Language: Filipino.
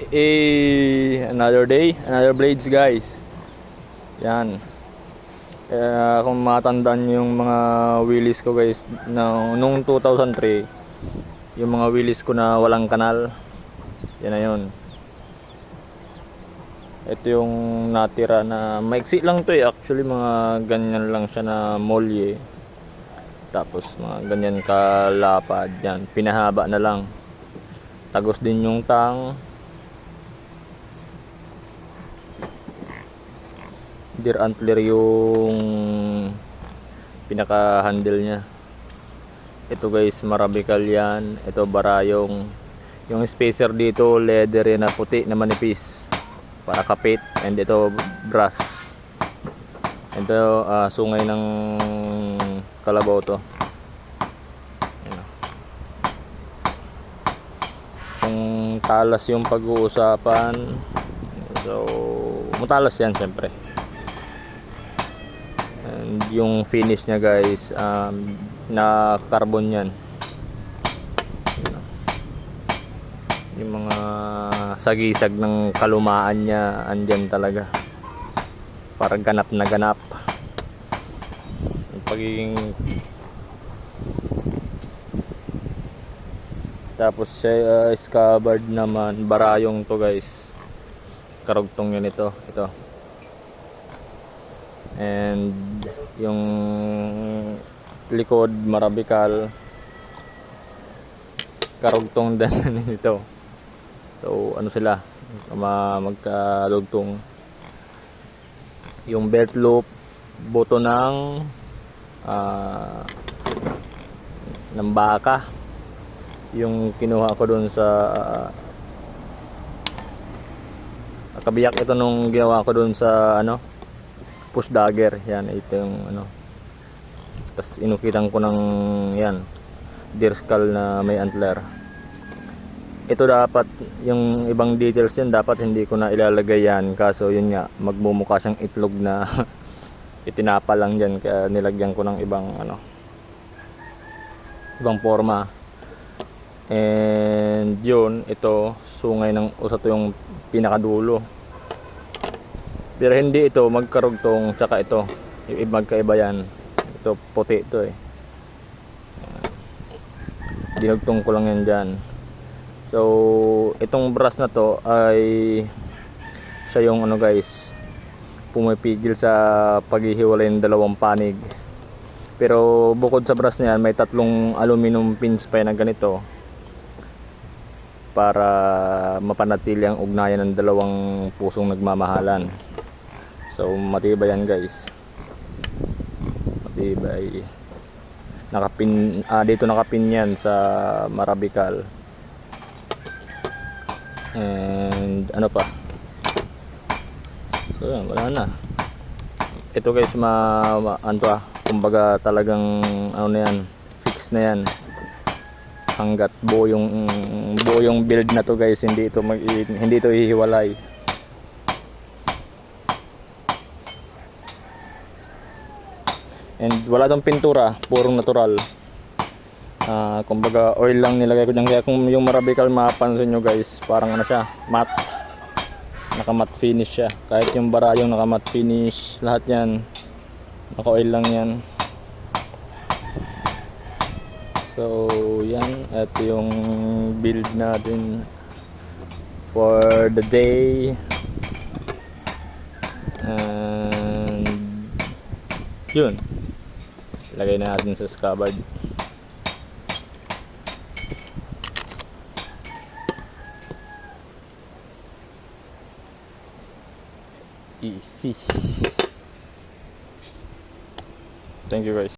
Another day, another blades guys. Yan. Kung matandaan yung mga wheelies ko guys, nung 2003, yung mga wheelies ko na walang kanal, yan na yun. Ito yung natira na maiksi lang to actually, mga ganyan lang siya na molye. Tapos mga ganyan kalapad, yan, pinahaba na lang. Tagos din yung tang. Deer antler yung pinaka handle nya. Ito guys, Marabical yan. Ito barayong. Yung spacer dito leather yan na puti na manipis para kapit. And ito brass. Ito sungay ng kalabaw to. Ayan. Kung talas yung pag-uusapan, so matalas yan syempre. And yung finish nya guys, na carbon yan. Yung mga sagisag ng kalumaan nya andyan talaga, parang ganap na ganap. Yung pagiging, tapos scabbard naman, barayong to guys, karugtong yun ito. And yung likod Marabical, karugtong din ito. So ano sila, magkalugtong. Yung belt loop, buto ng baka, yung kinuha ko dun sa kabiyak ito nung ginawa ko dun sa push dagger. Yan, ito yung tapos inukitan ko ng yan, deer skull na may antler. Ito dapat, yung ibang details yan dapat hindi ko na ilalagay yan, kaso yun nga, magmumukha siyang itlog na itinapa lang dyan, kaya nilagyan ko ng ibang ibang forma. And yun, ito sungay ng usa to, yung pinakadulo. Pero hindi ito magkarugtong, tsaka ito magkaiba yan. Ito puti ito dinugtong ko lang yan dyan. So itong brass na to ay siya yung guys, pumipigil sa paghihiwalay ng dalawang panig. Pero bukod sa brass na yan, may tatlong aluminum pins pa na ganito para mapanatili ang ugnayan ng dalawang pusong nagmamahalan. So matibay yan guys, matibay. Nakapin, dito nakapin yan sa Marabical. And ano pa, so yan, wala na. Ito guys, kumbaga talagang na yan, fix na yan hanggat buo yung build na to guys. Hindi ito hihiwalay. And wala tong pintura, purong natural. Kumbaga oil lang nilagay ko dyan. Kaya kung yung Marabical mapansin nyo guys, parang siya, matte, naka matte finish siya. Kahit yung barayong naka matte finish, lahat yan naka oil lang yan. So yan, ito yung build natin for the day. And yun, lagay na natin sa scabbard. Easy. Thank you guys.